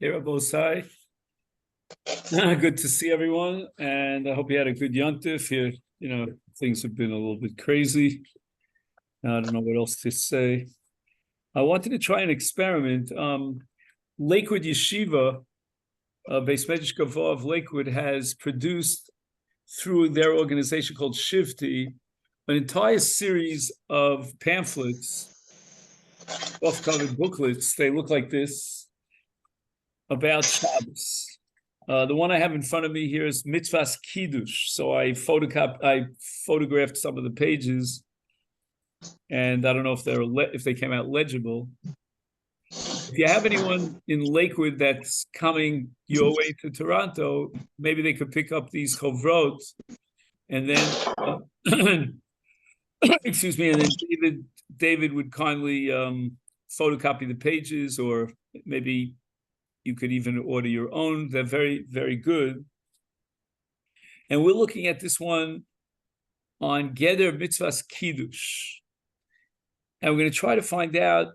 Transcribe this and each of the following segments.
Hey, Rabosai. Good to see everyone, and I hope you had a good Yontif here. Things have been a little bit crazy. I don't know what else to say. I wanted to try an experiment. Lakewood Yeshiva, Beis Medrash Gavoa of Lakewood, has produced through their organization called Shivti an entire series of pamphlets, off-covered booklets. They look like this about Shabbos. The one I have in front of me here is Mitzvah's Kiddush. So I photographed some of the pages, and I don't know if they came out legible. If you have anyone in Lakewood that's coming your way to Toronto, maybe they could pick up these chovrot, and then excuse me, and then David would kindly photocopy the pages, or maybe you could even order your own. They're very, very good. And we're looking at this one on Geder Mitzvah's Kiddush. And we're going to try to find out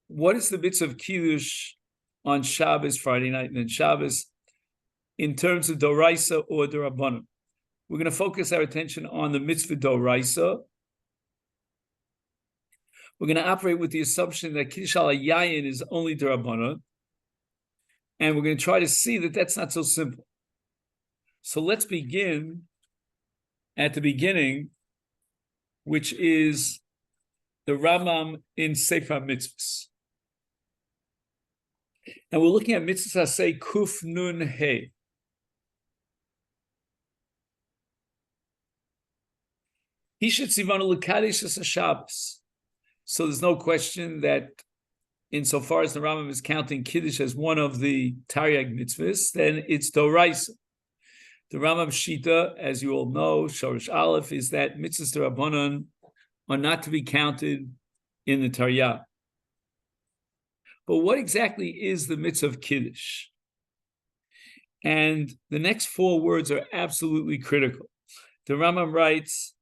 what is the mitzvah of Kiddush on Shabbos, Friday night, and then Shabbos, in terms of Doraisa or D'Rabbanan. We're going to focus our attention on the mitzvah Doraisa. We're going to operate with the assumption that Kiddush al Yayin is only D'Rabbanan. And we're going to try to see that that's not so simple. So let's begin at the beginning, which is the Rambam in Sefer Mitzvahs. And we're looking at Mitzvahs say Kuf Nun He. Hishet Sivanu L'Kadesh as a Shabbos. So there's no question that insofar as the Rambam is counting Kiddush as one of the Taryag mitzvahs, then it's Doraisa. The Rambam Shita, as you all know, Shorish Aleph, is that mitzvahs D'Rabbanan are not to be counted in the Taryag. But what exactly is the mitzvah of Kiddush? And the next four words are absolutely critical. The Rambam writes,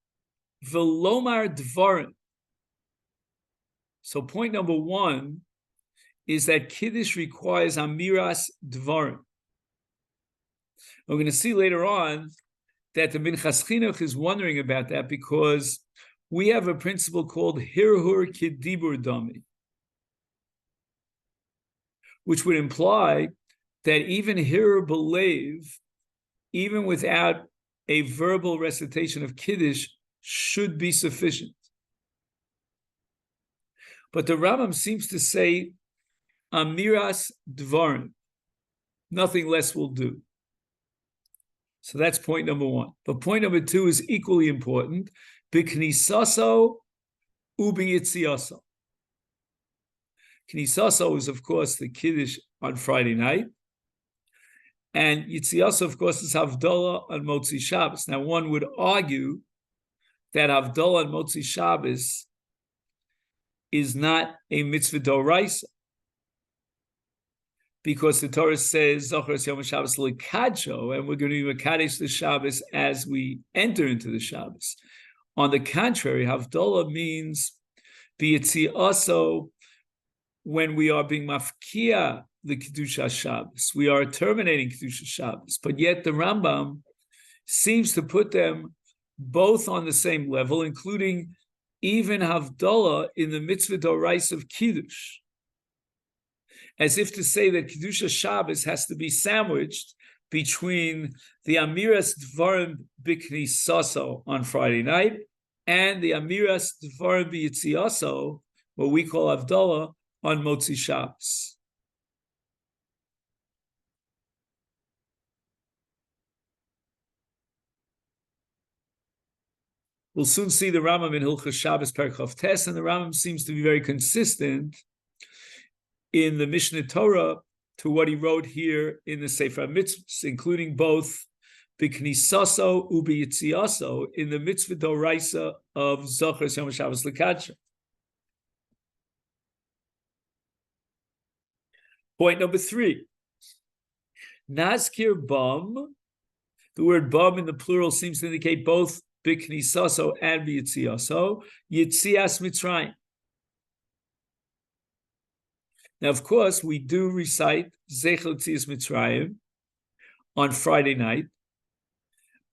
Velomar Dvarim. So point number one is that Kiddush requires Amiras Dvarim. We're going to see later on that the Minchas Chinuch is wondering about that because we have a principle called Hirhur Kidibur Dami, which would imply that even Hirhur Belev, even without a verbal recitation of Kiddush, should be sufficient. But the Rambam seems to say Amiras Dvarim, nothing less will do. So that's point number one. But point number two is equally important. B'knisaso u'b'yitziaso. Knisaso is, of course, the Kiddush on Friday night. And Yitziaso, of course, is Havdalah on Motzi Shabbos. Now, one would argue that Havdalah on Motzi Shabbos is not a mitzvah doraisa, because the Torah says Zochros Yom Shabbos L'Kadsho, and we're going to Mekadesh the Shabbos as we enter into the Shabbos. On the contrary, Havdalah means B'yitziaso, when we are being mafkia the Kiddush Shabbos, we are terminating Kiddush Shabbos. But yet the Rambam seems to put them both on the same level, including even Havdalah in the mitzvah dorais of Kiddush, as if to say that Kiddush Shabbos has to be sandwiched between the Amiras Dvarim B'knisaso on Friday night and the Amiras Dvarim B'yitziaso, what we call Havdalah, on Motzi Shabbos. We'll soon see the Rambam in Hilchos Shabbos Perek Chav Tes, and the Rambam seems to be very consistent in the Mishnah Torah to what he wrote here in the Sefer Mitzvahs, including both B'knisaso u'b'yitziaso in the Mitzvah Doraisa of Zochros Yom Shabbos L'Kadsho. Point number three, Nazkir Bam. The word Bam in the plural seems to indicate both B'knisaso and B'yitziaso, Yitzias Mitzrayim. Now, of course, we do recite Zechel Tzias Mitzrayim on Friday night,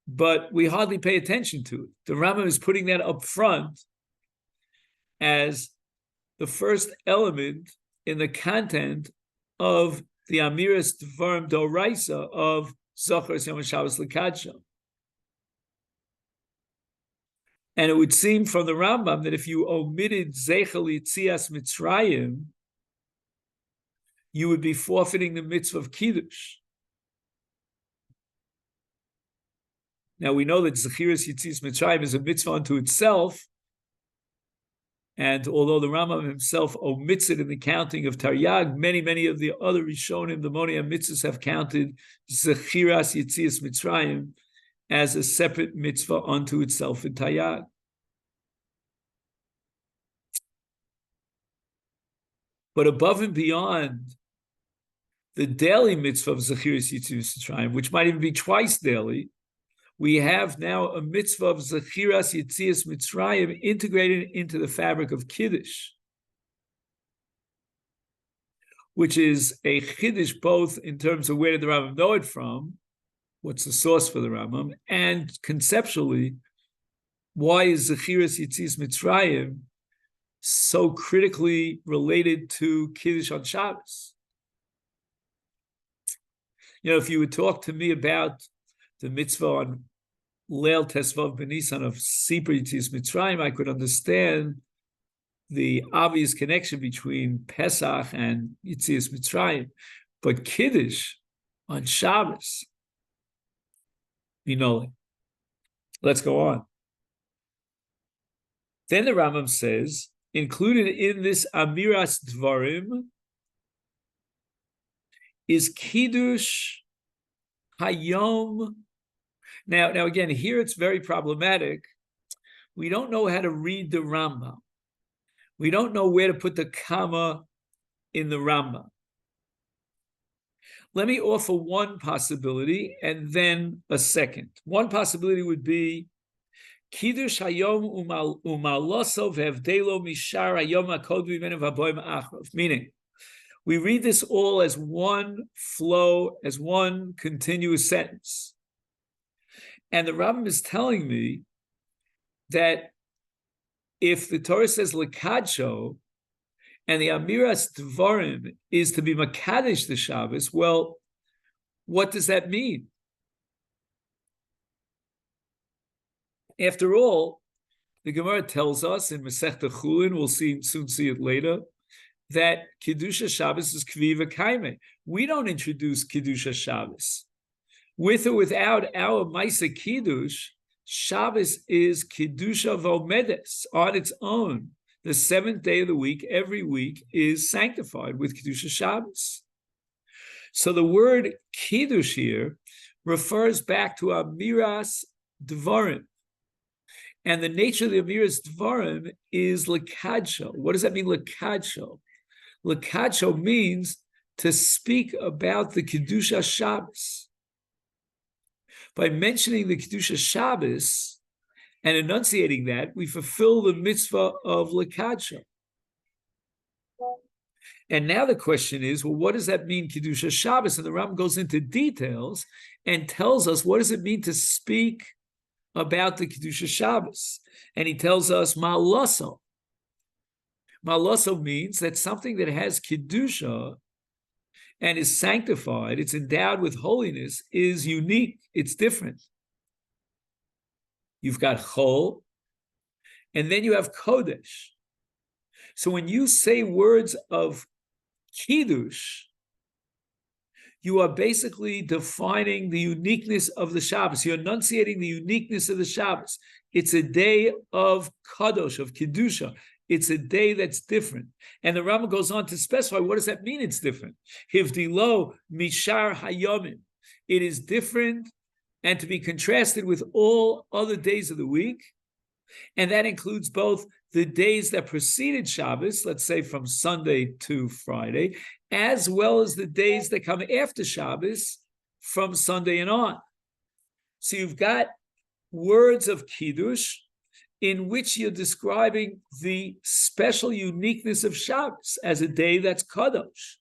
but we hardly pay attention to it. The Rambam is putting that up front as the first element in the content of the Amiras Dvarim Doraisa of Zochar Yom Shabbos L'Kadsha. And it would seem from the Rambam that if you omitted Zechel Yitzias Mitzrayim, you would be forfeiting the mitzvah of Kiddush. Now we know that Zechiras Yitzias Mitzrayim is a mitzvah unto itself, and although the Rambam himself omits it in the counting of Taryag, many of the other Rishonim, the Monei HaMitzvos, have counted Zechiras Yitzias Mitzrayim as a separate mitzvah unto itself in Taryag. But above and beyond the daily mitzvah of Zechiras Yitzias Mitzrayim, which might even be twice daily, we have now a mitzvah of Zechiras Yitzias Mitzrayim integrated into the fabric of Kiddush, which is a Kiddush both in terms of where did the Rambam know it from, what's the source for the Rambam, and conceptually, why is Zechiras Yitzias Mitzrayim so critically related to Kiddush on Shabbos? You know, if you would talk to me about the mitzvah on Leil Tesvav B'Nisan of Sipur Yitzias Mitzrayim, I could understand the obvious connection between Pesach and Yitzias Mitzrayim. But Kiddush on Shabbos, you know, let's go on. Then the Rambam says, included in this Amiras Dvarim is Kiddush Hayom. Now again, here it's very problematic. We don't know how to read the Rambam. We don't know where to put the comma in the Rambam. Let me offer one possibility and then a second. One possibility would be Kiddush Hayom Umalosov Hevdelo Mishar Hayom HaKodvi Menu Vaboim Achrov. Meaning, we read this all as one flow, as one continuous sentence. And the Rambam is telling me that if the Torah says L'Kadsho, and the Amiras Dvarim is to be Makadesh the Shabbos, well, what does that mean? After all, the Gemara tells us in Masechta Chulin, we'll soon see it later, that Kiddush Shabbos is Kvi V'Kaimeh. We don't introduce Kiddush Shabbos. With or without our Maisa Kiddush, Shabbos is Kiddusha Vomedes on its own. The seventh day of the week, every week, is sanctified with Kiddush Shabbos. So the word Kiddush here refers back to Amiras Dvarim. And the nature of the Amiras Dvarim is L'Kadsho. What does that mean, L'Kadsho? L'Kadsho means to speak about the Kiddush Shabbos. By mentioning the Kiddush Shabbos and enunciating that, we fulfill the mitzvah of L'Kadsho. And now the question is, well, what does that mean, Kiddush Shabbos? And the Rambam goes into details and tells us what does it mean to speak about the Kiddush Shabbos. And he tells us Ma'aloso. Ma'aloso means that something that has Kiddusha and is sanctified, it's endowed with holiness, is unique, it's different. You've got Chol, and then you have Kodesh. So when you say words of Kiddush, you are basically defining the uniqueness of the Shabbos. You're enunciating the uniqueness of the Shabbos. It's a day of Kadosh, of Kiddusha. It's a day that's different. And the Rambam goes on to specify, what does that mean it's different? Hivdilo mishar hayomim. It is different and to be contrasted with all other days of the week. And that includes both the days that preceded Shabbos, let's say from Sunday to Friday, as well as the days that come after Shabbos from Sunday and on. So you've got words of Kiddush in which you're describing the special uniqueness of Shabbos as a day that's Kadosh.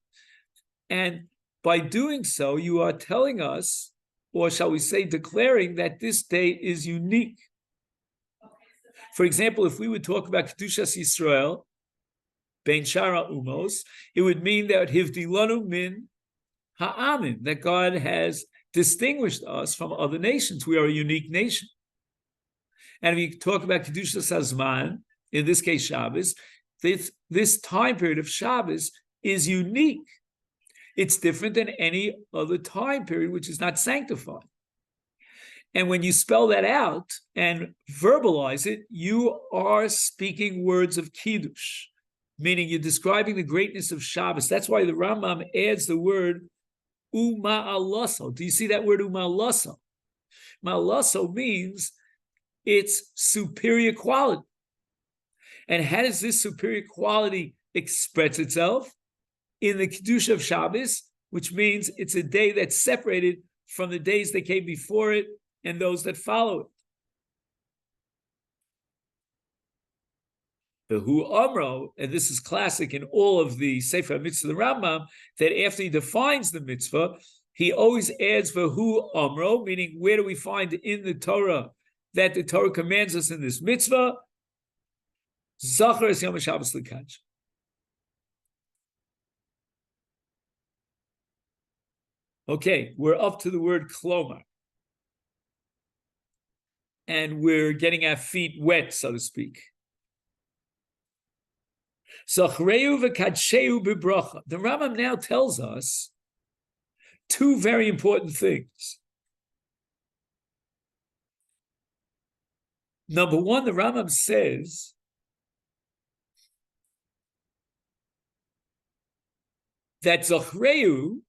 And by doing so, you are telling us, or shall we say, declaring that this day is unique. For example, if we would talk about Kedushas Yisrael, Bein Shara Umos, it would mean that Hivdilanu min ha'amim, that God has distinguished us from other nations. We are a unique nation. And if you talk about Kedushas Hazman, in this case Shabbos, this time period of Shabbos is unique. It's different than any other time period which is not sanctified. And when you spell that out and verbalize it, you are speaking words of Kiddush, meaning you're describing the greatness of Shabbos. That's why the Rambam adds the word uma'alaso. Do you see that word uma'alaso? Ma'alaso means it's superior quality. And how does this superior quality express itself? In the Kiddush of Shabbos, which means it's a day that's separated from the days that came before it and those that follow it. The Hu Amro, and this is classic in all of the Sefer Mitzvah, the Rambam, that after he defines the mitzvah, he always adds Hu Amro, meaning where do we find in the Torah that the Torah commands us in this mitzvah? Zachar es Yom HaShabbos l'kadsh. Okay, we're up to the word klomar. And we're getting our feet wet, so to speak. Zachreu v'kadsheu b'bracha. The Rambam now tells us two very important things. Number one, the Rambam says that Zachreu,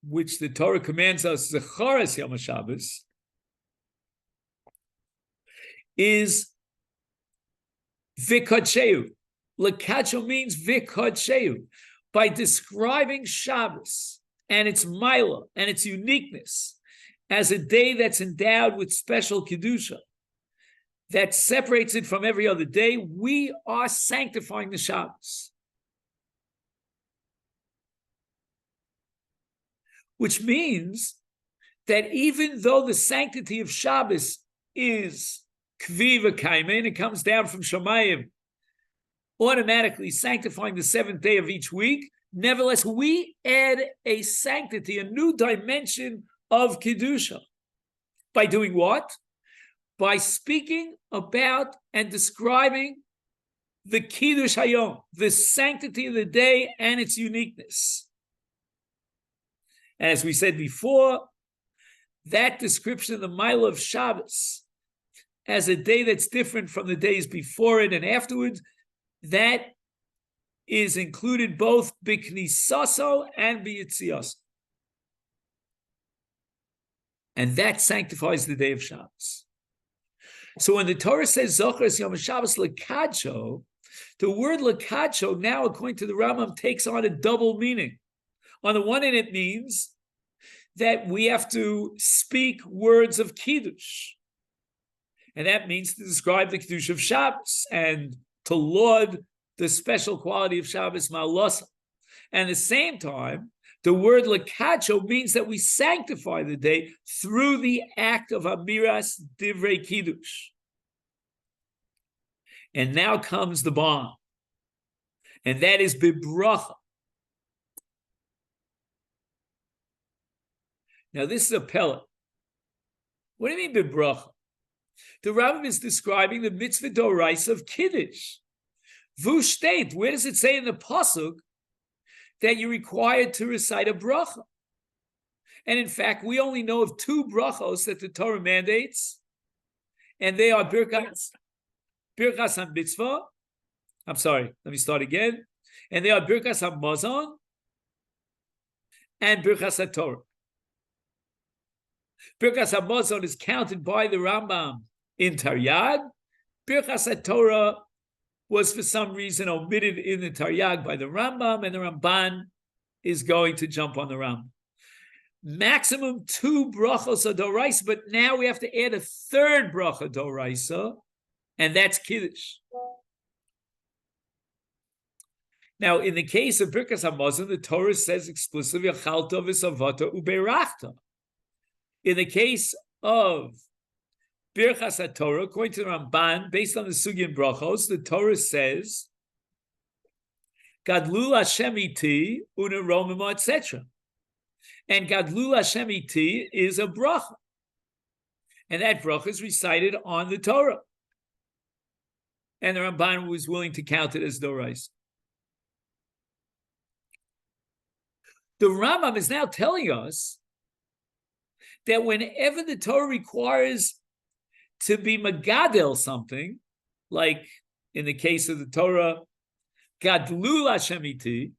which the Torah commands us, Zecharas Yom HaShabbos, is Vikadsheu. Lekacho means Vikadsheu. By describing Shabbos and its Maila and its uniqueness as a day that's endowed with special Kedusha, that separates it from every other day, we are sanctifying the Shabbos. Which means that even though the sanctity of Shabbos is kvi v'kaimen, it comes down from Shamayim, automatically sanctifying the seventh day of each week, nevertheless, we add a sanctity, a new dimension of Kedusha. By doing what? By speaking about and describing the Kiddush Hayom, the sanctity of the day and its uniqueness. And as we said before, that description of the Mile of Shabbos as a day that's different from the days before it and afterwards, that is included both b'knisaso and b'yitziaso. And that sanctifies the day of Shabbos. So when the Torah says Zochar Yom Shabbos Lekadsho, the word Lekadsho now, according to the Rambam, takes on a double meaning. On the one hand, it means that we have to speak words of Kiddush. And that means to describe the Kiddush of Shabbos and to laud the special quality of Shabbos Ma'alasa. And at the same time, the word Lekacho means that we sanctify the day through the act of Amiras Divrei Kiddush. And now comes the bomb. And that is Bibracha. Now, this is a pellet. What do you mean, Bibracha? The Rambam is describing the mitzvah d'oraisa of Kiddush. Vu state, where does it say in the pasuk that you're required to recite a bracha? And in fact, we only know of two brachos that the Torah mandates, and they are Birkas HaMitzvah. I'm sorry, let me start again. And they are Birkas HaMazon and Birkas HaTorah. Birkas HaMazon is counted by the Rambam in Taryag. Birkas HaTorah was for some reason omitted in the Taryag by the Rambam, and the Ramban is going to jump on the Rambam. Maximum two brachos of d'oraisa, but now we have to add a third bracha d'oraisa, and that's Kiddush. Now, in the case of Birkas Hamazon, the Torah says explicitly, "Achalta v'savata uberachta." In the case of Birchas HaTorah, according to the Ramban, based on the Sugi and Brachos, the Torah says, "Gadlu Hashem iti uneromim," etc. And Gadlu Hashem iti is a bracha, and that bracha is recited on the Torah. And the Ramban was willing to count it as Dorais. The Rambam is now telling us that whenever the Torah requires to be Megadel something, like in the case of the Torah, Gadlu Hashem iti,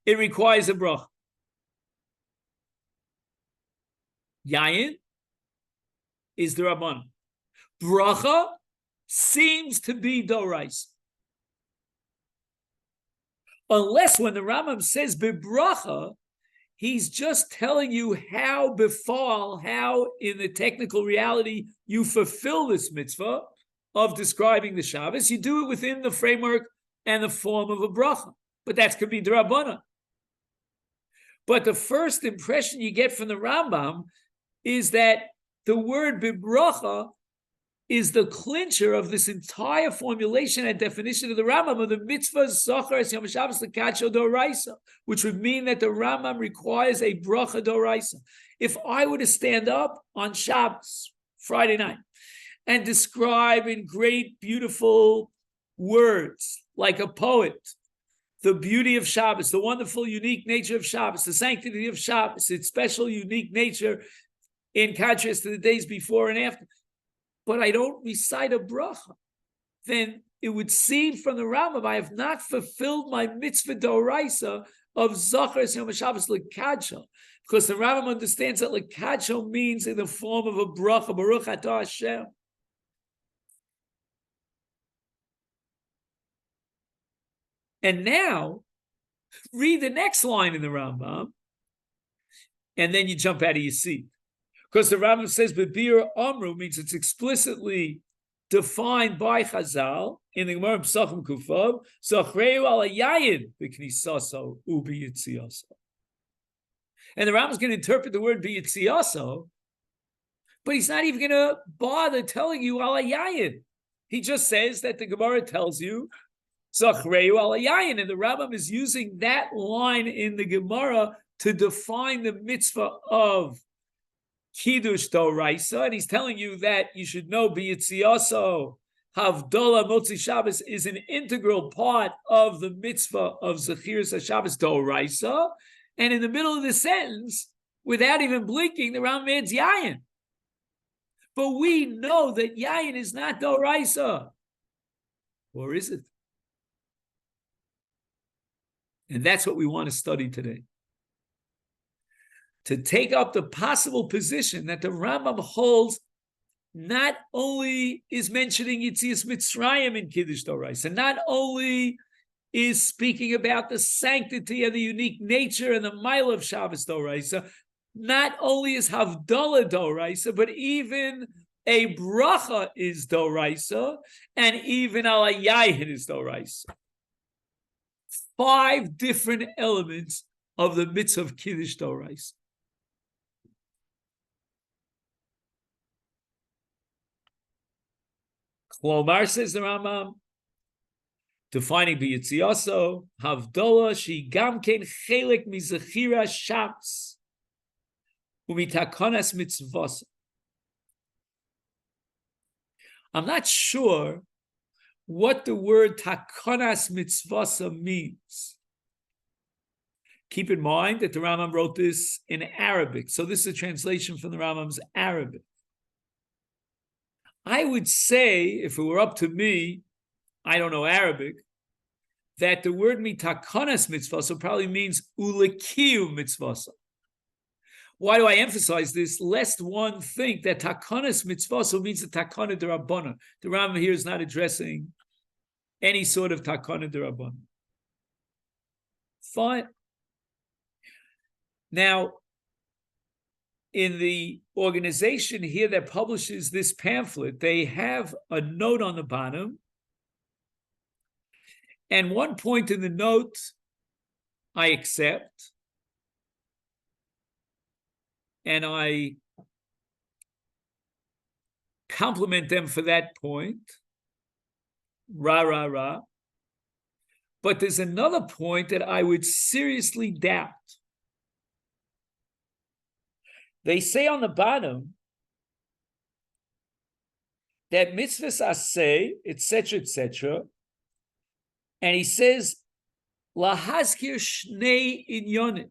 it requires a bracha. Yayin is the Rabban. Bracha seems to be Dorais. Unless when the Rambam says bebracha, he's just telling you how befall, how in the technical reality you fulfill this mitzvah of describing the Shabbos. You do it within the framework and the form of a bracha. But that could be d'Rabbanan. But the first impression you get from the Rambam is that the word bebracha is the clincher of this entire formulation and definition of the Rambam of the mitzvah Zachar es Yom Shabbos l'kadsho d'oraisa, which would mean that the Rambam requires a bracha d'oraisa. If I were to stand up on Shabbos, Friday night, and describe in great, beautiful words, like a poet, the beauty of Shabbos, the wonderful, unique nature of Shabbos, the sanctity of Shabbos, its special, unique nature in contrast to the days before and after, but I don't recite a bracha, then it would seem from the Rambam I have not fulfilled my mitzvah d'oraisa of Zachar es Yom Shabbos l'kadsho, because the Rambam understands that l'kadsho means in the form of a bracha, Baruch atah Hashem. And now, read the next line in the Rambam, and then you jump out of your seat. Because the Rambam says, Bebir Amru means it's explicitly defined by Chazal in the Gemara Pesachim Kufav, Zachreu ala yayin b'knisaso u'b'yitziaso. And the Rambam's going to interpret the word b'yitziaso, but he's not even going to bother telling you ala yayin. He just says that the Gemara tells you, Zachreu ala yayin, and the Rambam is using that line in the Gemara to define the mitzvah of Kiddush d'oraisa, and he's telling you that you should know b'yitziaso Havdalah Motzi Shabbos is an integral part of the mitzvah of Zechiras HaShabbos d'oraisa, and in the middle of the sentence, without even blinking, the Rambam adds yayin. But we know that yayin is not d'oraisa, or is it? And that's what we want to study today. To take up the possible position that the Rambam holds not only is mentioning Yitzias Mitzrayim in Kiddush d'oraisa, and not only is speaking about the sanctity and the unique nature and the mile of Shabbos d'oraisa, not only is Havdalah d'oraisa, but even a bracha is d'oraisa, and even ala yayin is d'oraisa. 5 different elements of the mitzvah of Kiddush d'oraisa. Klomar, says the Rambam, defining b'yitziaso, Havdalah, she gamken chelik mizachira Shabbos, umitakonas mitzvos. I'm not sure what the word takonas mitzvasa means. Keep in mind that the Rambam wrote this in Arabic, so this is a translation from the Rambam's Arabic. I would say, if it were up to me, I don't know Arabic, that the word mitakonas mitzvasa probably means ulekiu mitzvasa. Why do I emphasize this? Lest one think that takonas mitzvasa means the takana d'Rabbana. The Rambam here is not addressing any sort of takana d'Rabbana. Fine. Now, in the organization here that publishes this pamphlet, they have a note on the bottom. And one point in the note, I accept. And I compliment them for that point. Rah, rah, rah. But there's another point that I would seriously doubt. They say on the bottom that mitzvahs aseh, etc., etc., and he says, lahazkir shnei inyonim.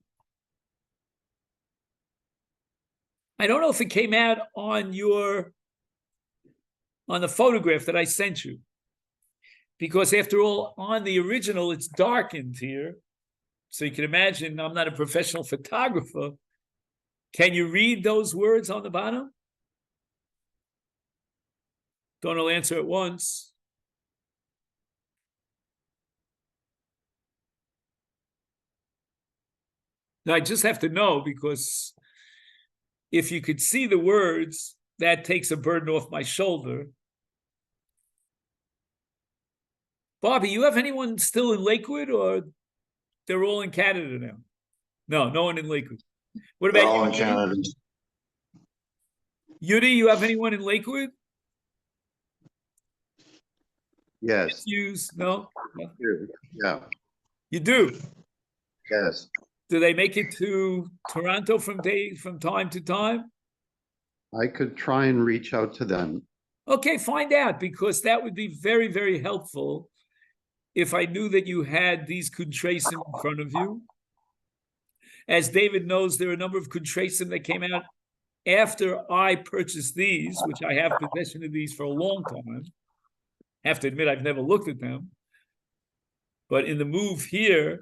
I don't know if it came out on the photograph that I sent you, because after all, on the original, it's darkened here. So you can imagine I'm not a professional photographer. Can you read those words on the bottom? Don't all answer at once. Now, I just have to know, because if you could see the words, that takes a burden off my shoulder. Bobby, you have anyone still in Lakewood, or they're all in Canada now? No one in Lakewood. What about all you? in Canada. Yudi, you have anyone in Lakewood? Yes. No? Yeah. You do? Yes. Do they make it to Toronto from time to time? I could try and reach out to them. Okay, find out, because that would be very, very helpful if I knew that you had these kuntresim in front of you. As David knows, there are a number of kuntresim that came out after I purchased these, which I have possession of these for a long time. I have to admit, I've never looked at them. But in the move here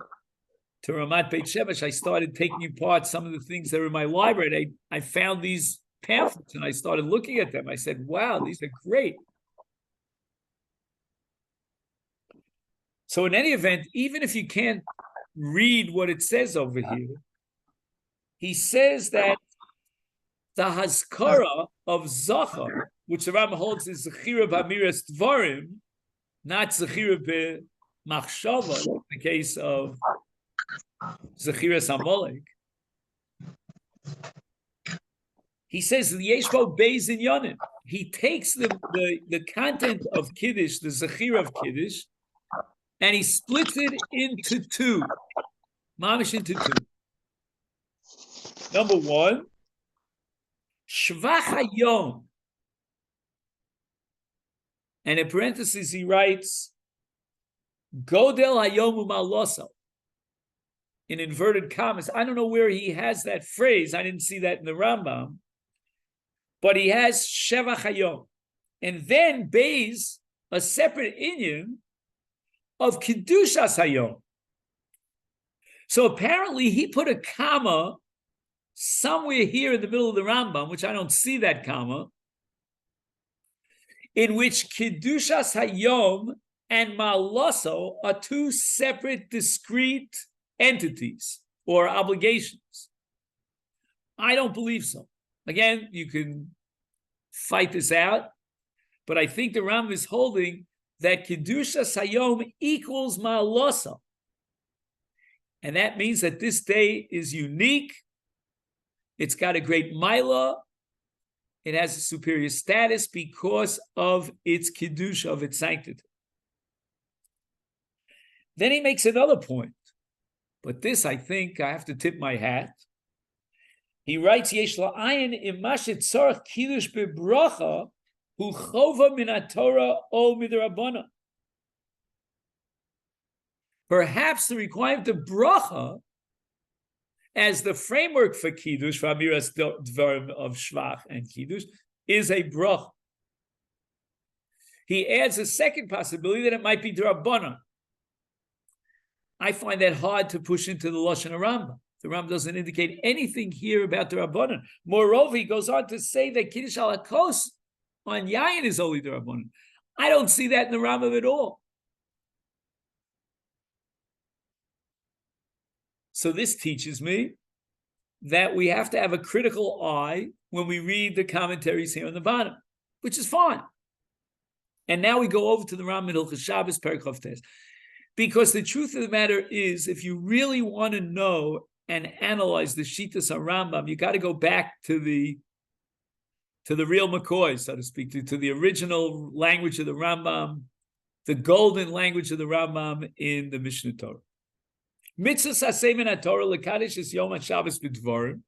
to Ramat Beit Shemesh, I started taking apart some of the things that are in my library. I found these pamphlets and I started looking at them. I said, wow, these are great. So in any event, even if you can't read what it says over here, he says that the Hazkara of Zachar, which the Rambam holds is Zechira b'amiras Dvarim, not Zechira b'machshava, in the case of Zechiras Amalek. He says the Yeshbo Beis in Yonim. He takes the content of Kiddush, the Zechira of Kiddush, and he splits it into two. Mamish into two. Number one, Shvach Hayom. And in parentheses, he writes, Godel Hayom Umaloso. In inverted commas. I don't know where he has that phrase. I didn't see that in the Rambam. But he has Shevach Hayom. And then Beis, a separate inyan of Kedushas Hayom. So apparently he put a comma somewhere here in the middle of the Rambam, which I don't see that comma, in which Kedushas Hayom and Maloso are two separate, discrete entities or obligations. I don't believe so. Again, you can fight this out, but I think the Rambam is holding that Kedushas Hayom equals Maloso. And that means that this day is unique. It's got a great milah. It has a superior status because of its kiddush, of its sanctity. Then he makes another point. But this, I think, I have to tip my hat. He writes, Yesh la'ayin imashet tzarech kiddush bebracha hu chova min haTorah o midrabana. Perhaps the requirement of bracha as the framework for Kiddush, for Amiras Dvarim of Shvach and Kiddush, is a bracha. He adds a second possibility that it might be D'Rabbanan. I find that hard to push into the Lashon Rambam. The Rambam doesn't indicate anything here about D'Rabbanan. Moreover, he goes on to say that Kiddush al HaKos on Yayin is only D'Rabbanan. I don't see that in the Rambam at all. So this teaches me that we have to have a critical eye when we read the commentaries here on the bottom, which is fine. And now we go over to the Rambam in Hilchos Shabbos, Perek Chof Tes. Because the truth of the matter is, if you really want to know and analyze the Shittas on Rambam, you got to go back to the real McCoy, so to speak, to the original language of the Rambam, the golden language of the Rambam in the Mishnah Torah. Mitzvah Saseimin HaTorah L'Kadish is Yom HaShabbos B'Dvarim.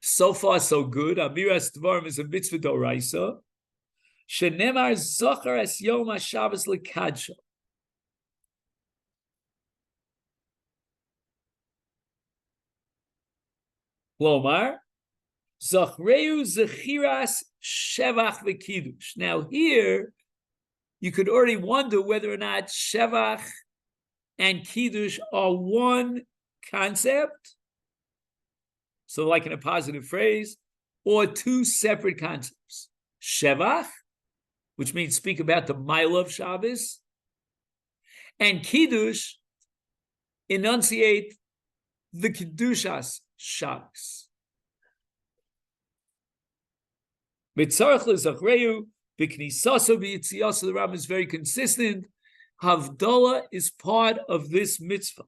So far, so good. Amiras Dvarim is a mitzvah d'oraisa. Shenemar Zochar Es Yom HaShabbos L'Kadsho. Lomar, Zachreu Zechiras Shevach V'Kiddush. Now here, you could already wonder whether or not Shevach and Kiddush are one concept, so like in a positive phrase, or two separate concepts. Shevach, which means speak about the mile of Shabbos, and Kiddush, enunciate the Kiddushas Shabbos. Mitzarech lezachreu b'knisaso b'yitziaso. The Rambam is very consistent. Havdalah is part of this mitzvah,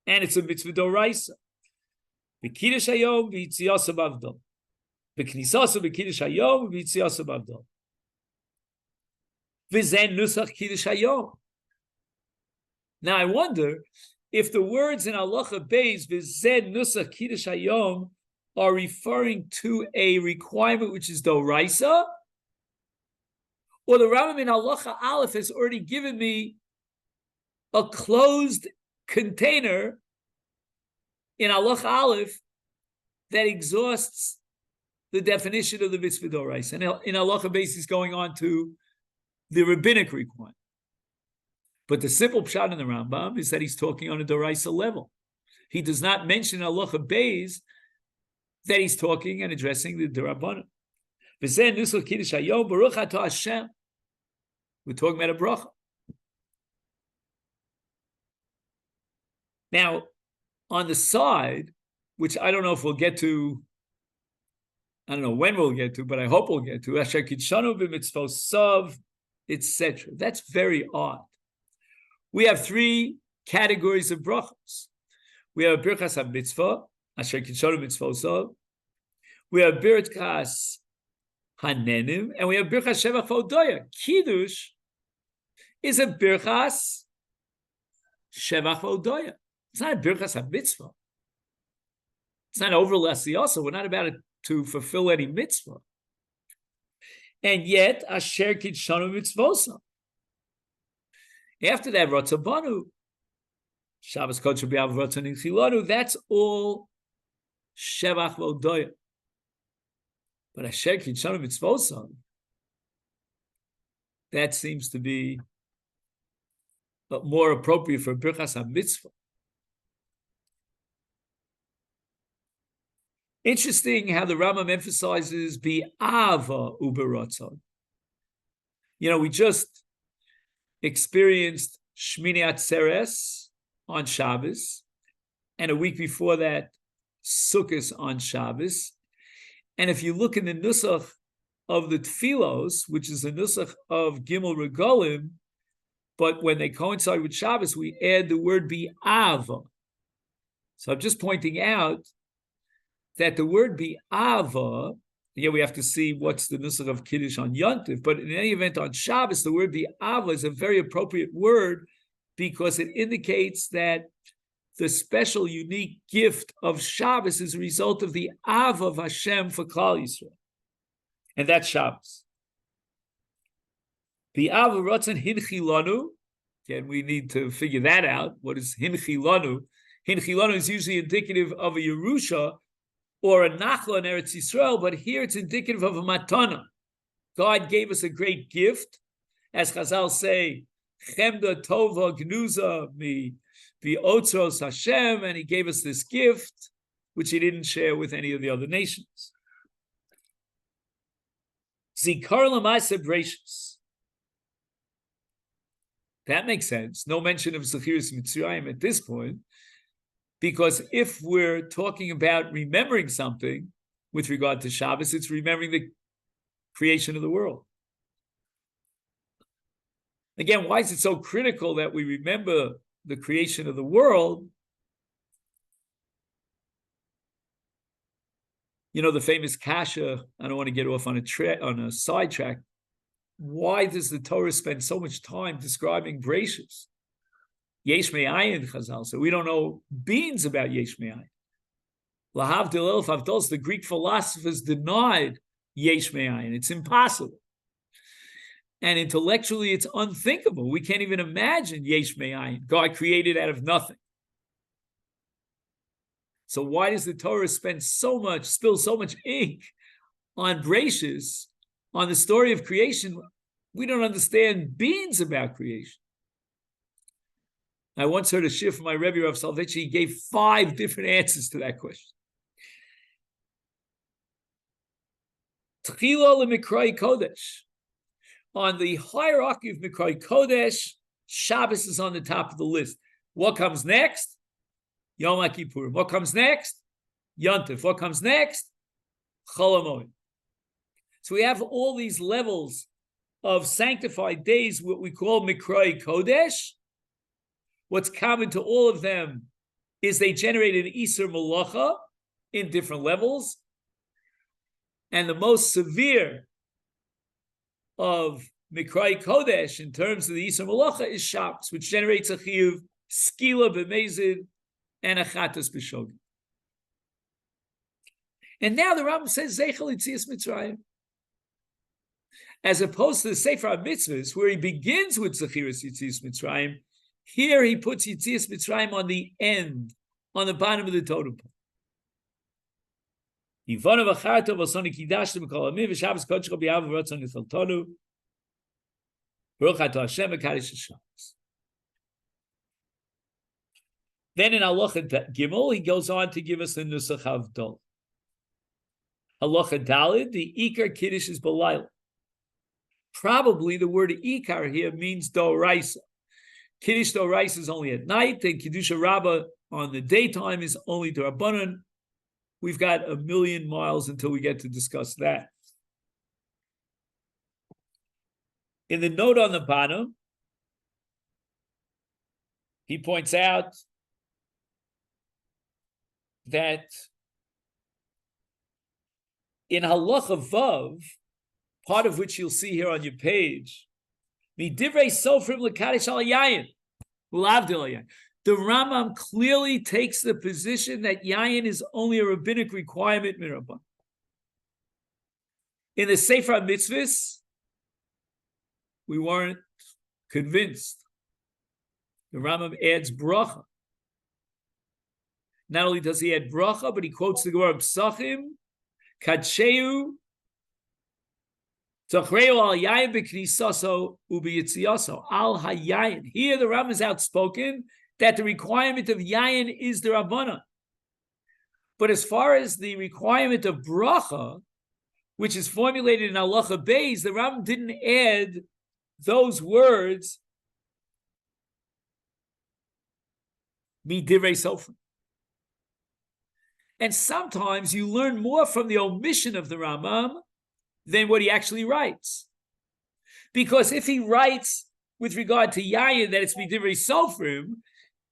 and it's a mitzvah d'oraisa. B'kiddush hayom b'yitziaso b'avdal. B'knisaso b'kiddush hayom b'yitziaso b'avdal. V'zen nusach kiddush hayom. Now I wonder if the words in Halacha Beis v'zen nusach kiddush hayom are referring to a requirement which is d'oraisa, or the Rambam in Halacha Aleph has already given me a closed container in Halacha Aleph that exhausts the definition of the mitzvah d'oraisa. And in Halacha Beis is going on to the rabbinic requirement. But the simple pshat in the Rambam is that he's talking on a d'oraisa level. He does not mention Halacha Beis that he's talking and addressing the d'rabbanan. V'zen nusach kiddush hayom baruch atah Hashem. We're talking about a bracha. Now, on the side, which I don't know if we'll get to, I don't know when we'll get to, but I hope we'll get to, asher kitshanu b'mitzvosav, etc. That's very odd. We have three categories of brachas. We have birchas ha-mitzvah, asher kitshanu b'mitzvosav. We have birchas hanenim, and we have birchas shevach v'odoya. Kiddush is a birchas shevach v'odoya. It's not a birchas ha-mitzvah. It's not over l'asiyasa. We're not about it to fulfill any mitzvah. And yet, asher kitshanu mitzvosa. After that, rotzabanu, Shabbos kodesh b'yav rotzan inchilanu, that's all shevach v'odoya. But asher kitshanu mitzvosa, that seems to be more appropriate for birchas ha-mitzvah. Interesting how the Rambam emphasizes bi'ava uberotzon. You know, we just experienced Shmini Atzeres on Shabbos, and a week before that, Sukkos on Shabbos. And if you look in the nusach of the Tfilos, which is the nusach of Gimel Regolim, but when they coincide with Shabbos, we add the word bi'ava. So I'm just pointing out that the word bi'ava, here we have to see what's the nusach of Kiddush on Yontif, but in any event on Shabbos, the word bi'ava is a very appropriate word because it indicates that the special, unique gift of Shabbos is a result of the Av of Hashem for Klal Yisrael. And that's Shabbos. Bi'ava rotzen hinchi lanu. Again, we need to figure that out. What is hinchi lanu? Hinchi lanu is usually indicative of a Yerusha or a Nachla in Eretz Yisrael, but here it's indicative of a Matana. God gave us a great gift. As Chazal say, Chemda Tova Gnuza Mi Otzros Hashem, and he gave us this gift, which he didn't share with any of the other nations. Zikar L'Maaseh Bereishis. That makes sense. No mention of Zechiras Mitzrayim at this point. Because if we're talking about remembering something with regard to Shabbos, it's remembering the creation of the world. Again, why is it so critical that we remember the creation of the world? You know, the famous kasha, I don't want to get off on a sidetrack. Why does the Torah spend so much time describing Bereshis? Yesh me'ayin, Chazal. So we don't know beans about Yesh me'ayin. Lahavdil elf avdos, the Greek philosophers denied Yesh me'ayin. It's impossible. And intellectually, it's unthinkable. We can't even imagine Yesh me'ayin. God created out of nothing. So why does the Torah spill so much ink on Bereshis, on the story of creation? We don't understand beans about creation. I once heard a shiur from my Rebbe Rav Soloveitchik. He gave 5 different answers to that question. Tchila leMikroi Kodesh. On the hierarchy of Mikroi Kodesh, Shabbos is on the top of the list. What comes next? Yom HaKippurim. What comes next? Yontif. What comes next? Chol HaMoed. So we have all these levels of sanctified days, what we call Mikroi Kodesh. What's common to all of them is they generate an Isur Malacha in different levels. And the most severe of Mikroi Kodesh in terms of the Isur Malacha is Shabbos, which generates a chiyuv, skila b'mezid, and a chatas b'shogeg. And now the Rambam says Zeichel Yitzias Mitzrayim, as opposed to the Sefer HaMitzvahs, where he begins with Zechiras Yitzias Mitzrayim. Here he puts Yitzias Mitzrayim on the end, on the bottom of the totem pole. Yivonu v'charto v'soni kidashtem kol hamim v'Shabbos kodesh b'yav v'rotzon yithaltonu Baruch atah Hashem v'kadosh Shabbos. Then in Halacha Gimel, he goes on to give us the Nusach Havdol. Halacha Dalid, the Ikar Kiddush is B'layla. Probably the word Ikar here means Doraisa. Kiddush Doraisa is only at night, and Kiddush Rabbah on the daytime is only D'Rabbanan. We've got 1,000,000 miles until we get to discuss that. In the note on the bottom, he points out that in Halacha Vav, part of which you'll see here on your page, Midivrei Sofrim L'Kadosh Al Yayin, L'Avdil Yayin. The Rambam clearly takes the position that Yayin is only a rabbinic requirement, Mirabban. In the Sefer HaMitzvahs, we weren't convinced. The Rambam adds bracha. Not only does he add bracha, but he quotes the Gemara Psachim, Kadsheu, Zachreu al yayin b'knisaso u'b'yitziaso al hayayin. Here the Rambam is outspoken that the requirement of yayin is the Rabbana. But as far as the requirement of bracha, which is formulated in Halacha Beis, the Rambam didn't add those words midivrei sofrim. And sometimes you learn more from the omission of the Rambam than what he actually writes. Because if he writes with regard to Yayin that it's midivrei sofrim,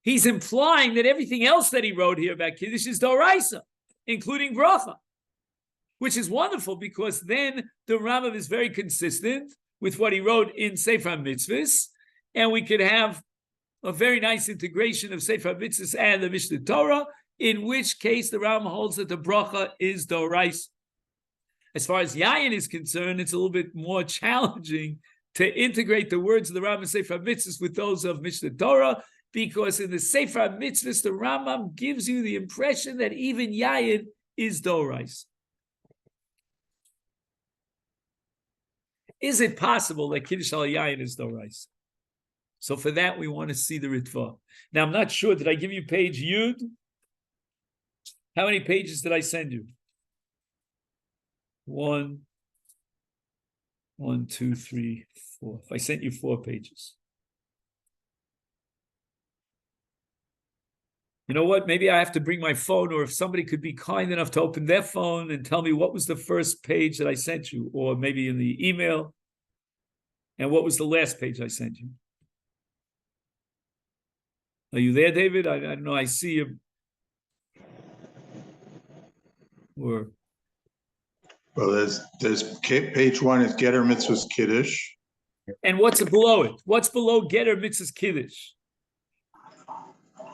he's implying that everything else that he wrote here about Kiddush is Doraisa, including bracha, which is wonderful because then the Rambam is very consistent with what he wrote in Sefer HaMitzvahs, and we could have a very nice integration of Sefer HaMitzvahs and the Mishnah Torah, in which case the Rambam holds that the bracha is Doraisa. As far as Yayin is concerned, it's a little bit more challenging to integrate the words of the Rambam in Sefer HaMitzvahs with those of Mishnah Torah, because in the Sefer HaMitzvahs, the Rambam gives you the impression that even Yayin is Doraisa. Is it possible that Kiddush al Yayin is Doraisa? So for that, we want to see the Ritva. Now, I'm not sure. Did I give you page Yud? How many pages did I send you? 1, 2, 3, 4. I sent you 4 pages. You know what? Maybe I have to bring my phone, or if somebody could be kind enough to open their phone and tell me what was the first page that I sent you, or maybe in the email, and what was the last page I sent you. Are you there, David? I don't know. I see you. Or Well, there's page 1 is Getter Mitzvah's Kiddush. and what's below it? What's below Getter Mitzvah's Kiddush?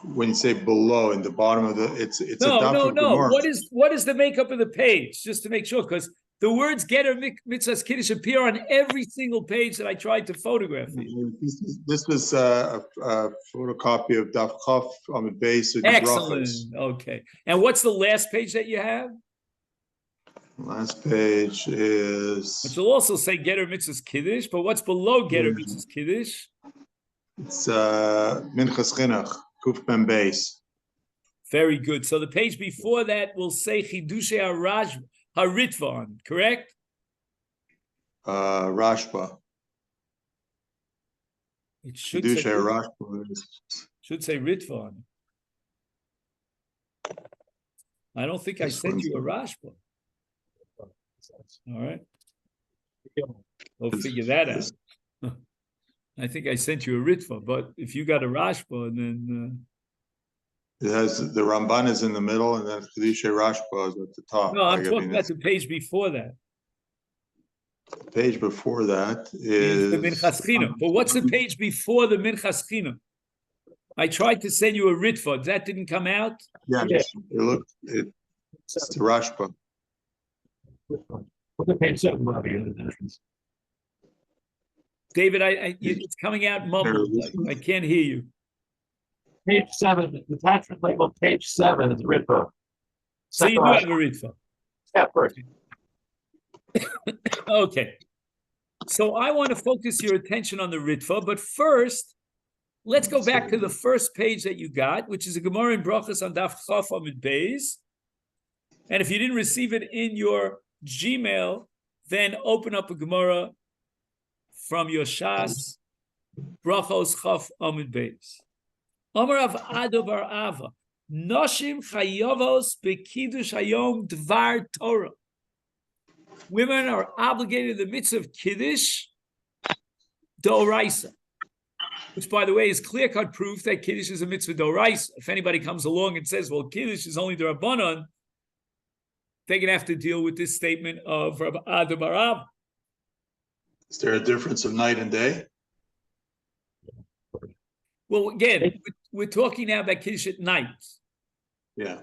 When you say below, in the bottom of it's a No. Gemara. What is the makeup of the page? Just to make sure, because the words Getter Mitzvah's Kiddush appear on every single page that I tried to photograph. This was a photocopy of Daf Chaf on the base of the Excellent. brachos. Okay. And what's the last page that you have? Last page is Which will also say Getter Mitzvah's Kiddush, but what's below Getter Mitzvah's Kiddush? it's Minchas Chinuch, Kuf Ben Beis. Very good. So the page before that will say Chidushei HaRitva on, correct? Rashba. It should Kiddush say, Rashba. should say Ritva on. I don't think I sent you a Rashba. All right. We'll figure that out. I think I sent you a Ritva, but if you got a Rashba, then... It has the Ramban is in the middle, and then Kiddush Rashba is at the top. No, I'm talking about the page before that. The page before that Is the Minchas China. But what's the page before the Minchas China? I tried to send you a Ritva. That didn't come out? Yeah, it's the Rashba. David, it's coming out mumbled. I can't hear you. Page 7, the attachment labeled page 7 is Ritva. So you do have a Ritva. Yeah, first. Okay. So I want to focus your attention on the Ritva, but first, let's go back to the first page that you got, which is a Gemara in Brachos on Daf Chaf Amud Beis. And if you didn't receive it in your Gmail, then open up a Gemara from your Shas, Brachos Chaf Amud Beis. Amar Rav Ado bar Ava, Noshim Chayovos Bekiddush Hayom Dvar Torah. Women are obligated to the mitzvah of Kiddush D'Oraisa, which, by the way, is clear-cut proof that Kiddush is a mitzvah D'Oraisa. If anybody comes along and says, well, Kiddush is only D'Rabbanan, they're going to have to deal with this statement of Rav Ado bar Ava. Is there a difference of night and day? Well, again, we're talking now about Kiddush at night. Yeah.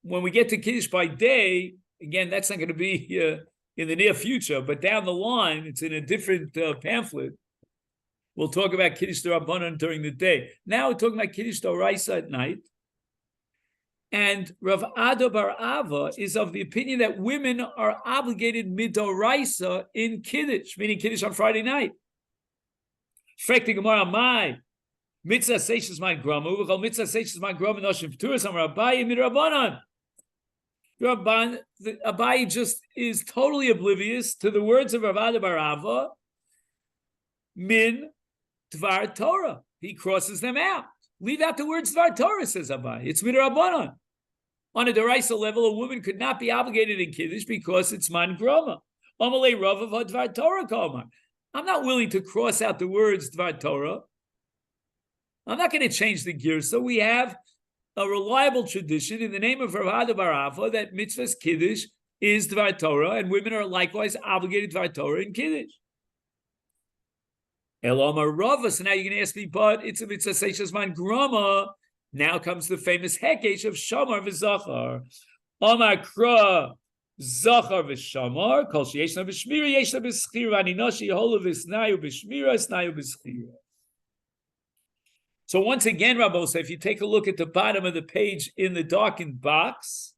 When we get to Kiddush by day, again, that's not going to be in the near future, but down the line, it's in a different pamphlet. We'll talk about Kiddush D'Rabbanan during the day. Now we're talking about Kiddush D'Oraisa at night. And Rav Ado bar Ava is of the opinion that women are obligated midoraisa in Kiddush, meaning Kiddush on Friday night. Frek the Gemara, my mitzvah seishes my gramu, v'chol mitzvah seishes my gramu noshim p'turas amar Abaye midrabanan. Abaye just is totally oblivious to the words of Rav Ado bar Ava, min dvar Torah. He crosses them out. Leave out the words dvar Torah, says Abaye. It's midrabanan. On a deraisa level, a woman could not be obligated in Kiddush because it's man groma. Amalei Rav of dvar Torah kalmar. I'm not willing to cross out the words dvar Torah. I'm not going to change the gear. So we have a reliable tradition in the name of Rav Ado bar Ava that mitzvah's Kiddush is Dvar Torah, and women are likewise obligated Dvar Torah in Kiddush. Elomar Rava, so now you're going to ask me, but it's a mitzvah seishes man grama. Now comes the famous hekesh of Shamar v'Zachar. Amar Kra Zachar v'Shamar, kol sheyeshna b'shmira, yeshna b'schira, ani noshi holu v'snayu b'shmira, snayu b'schira. So once again, Rabbosai, if you take a look at the bottom of the page in the darkened box,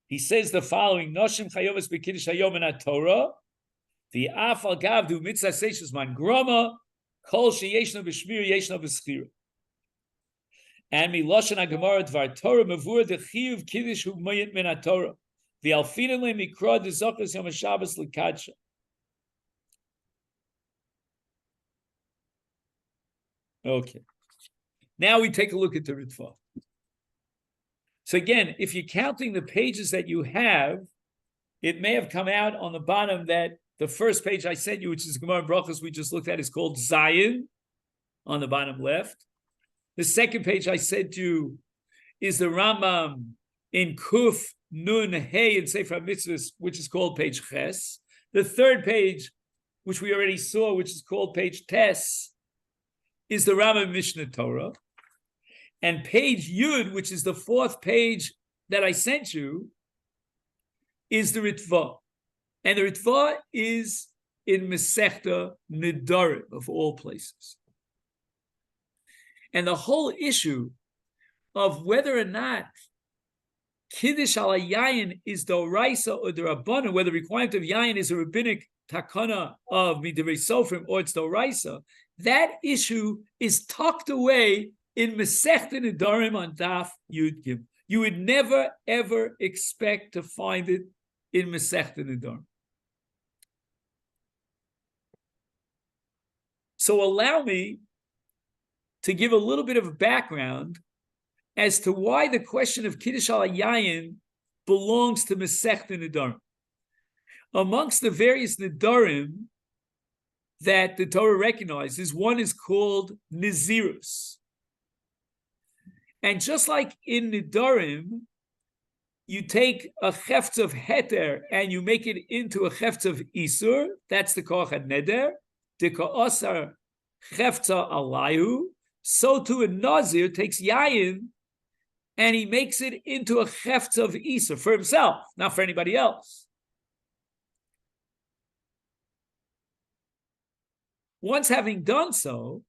he says the following: Noshim chayovas b'kiddush hayom in Torah, the afal gavdu mitzvah seishes man grama, kol sheyeshna b'shmir yeshna b'schira. And miloshen hagemara dvar Torah mavur the chiyuv kiddush hu mayit min Torah, the alfina le mikra de zochas yom Shabbos lekadsha. Okay. Now we take a look at the Ritva. So again, if you're counting the pages that you have, it may have come out on the bottom that the first page I sent you, which is Gemara Brachos we just looked at, is called Zion on the bottom left. The second page I sent you is the Rambam in Kuf Nun Hey in Sefer Mitzvahs, which is called page Ches. The third page, which we already saw, which is called page Tes, is the Rambam Mishnah Torah. And page Yud, which is the fourth page that I sent you, is the Ritva. And the Ritva is in Masechta Nedarim, of all places. And the whole issue of whether or not Kiddush ala Yayin is Doraisa or Rabbanan, whether the requirement of Yayin is a rabbinic takana of Midivrei Sofrim or it's Doraisa, that issue is tucked away in Masechta Nedarim on Daf Yud Gimel. You would never, ever expect to find it in Masechta Nedarim. So allow me to give a little bit of a background as to why the question of Kiddush ala Yayin belongs to Masechta Nedarim. Amongst the various Nedarim that the Torah recognizes, one is called Nazirus. And just like in Nedarim, you take a chefts of heter and you make it into a chefts of isur, that's the koach neder, the ka'asar cheftza alayu. So too a nazir takes yayin and he makes it into a chefts of isur for himself, not for anybody else. Once having done so,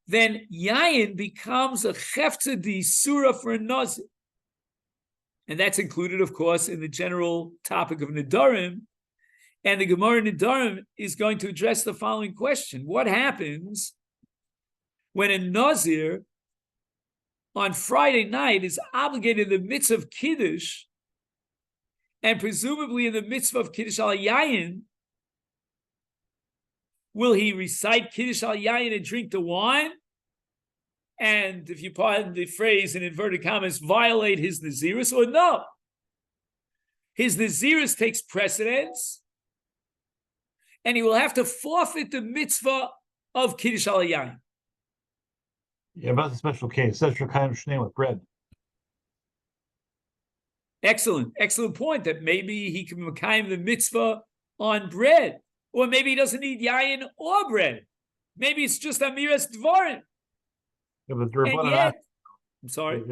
then yayin becomes a cheftza di surah for a nazir. And that's included, of course, in the general topic of Nedarim. And the Gemara Nedarim is going to address the following question. What happens when a Nazir on Friday night is obligated in the Mitzvah of Kiddush, and presumably in the Mitzvah of Kiddush al Yayin, will he recite Kiddush al Yayin and drink the wine? And if you pardon the phrase in inverted commas, violate his Nazirus, or no? His Nazirus takes precedence, and he will have to forfeit the mitzvah of Kiddush al Yayin. Yeah, about the special case, special kind of shnei with bread. Excellent point, that maybe he can mekayim the mitzvah on bread, or maybe he doesn't need yayin or bread. Maybe it's just amiras dvarim. Yeah, but And yet, I'm sorry.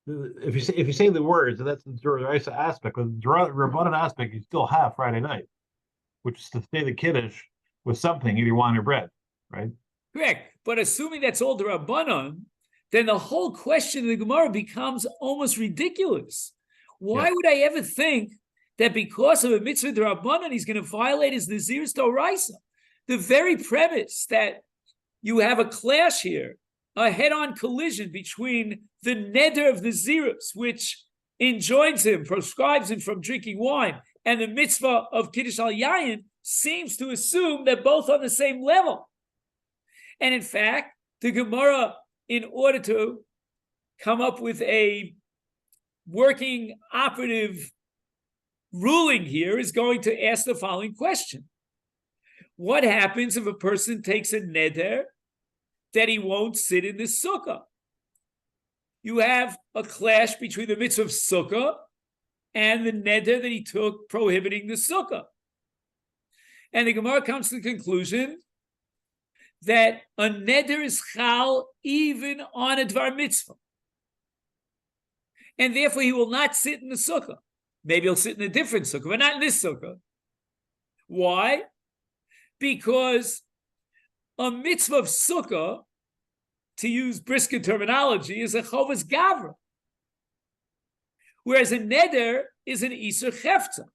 If you say the words, that's the Doraisa aspect. With the Rabbanan aspect, you still have Friday night, which is to say the Kiddush with something, either wine or bread, right? Correct. But assuming that's all the Rabbanan, then the whole question of the Gemara becomes almost ridiculous. Why would I ever think that because of a mitzvah the Rabbanan, he's going to violate his Nazirus Doraisa? The very premise that you have a clash here, a head-on collision between the neder of the Nazirus, which enjoins him, proscribes him from drinking wine, and the mitzvah of Kiddush al Yayin, seems to assume they're both on the same level. And in fact, the Gemara, in order to come up with a working operative ruling here, is going to ask the following question. What happens if a person takes a neder that he won't sit in the sukkah? You have a clash between the mitzvah of sukkah and the neder that he took prohibiting the sukkah. And the Gemara comes to the conclusion that a neder is chal even on a dvar mitzvah. And therefore he will not sit in the sukkah. Maybe he'll sit in a different sukkah, but not in this sukkah. Why? Because a mitzvah of sukkah, to use brisket terminology, is a chovas gavra, whereas a neder is an isur chefta.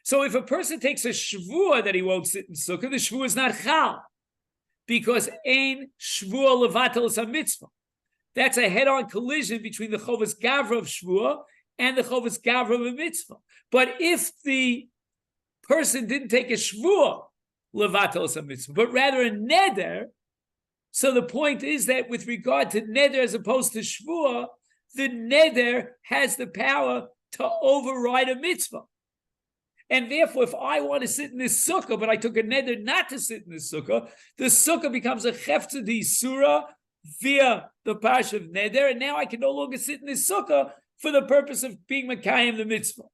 So if a person takes a shvua that he won't sit in sukkah, the shvua is not chal, because ein shvua levatel is a mitzvah. That's a head-on collision between the chovas gavra of shvua and the chovas gavra of a mitzvah. But if the person didn't take a shvua levatel is a mitzvah, but rather a neder, So the point is that with regard to neder as opposed to shvua, the neder has the power to override a mitzvah. And therefore, if I want to sit in this sukkah, but I took a neder not to sit in this sukkah, the sukkah becomes a chefza d'isura via the parsha of neder, and now I can no longer sit in this sukkah for the purpose of being mekayim the mitzvah.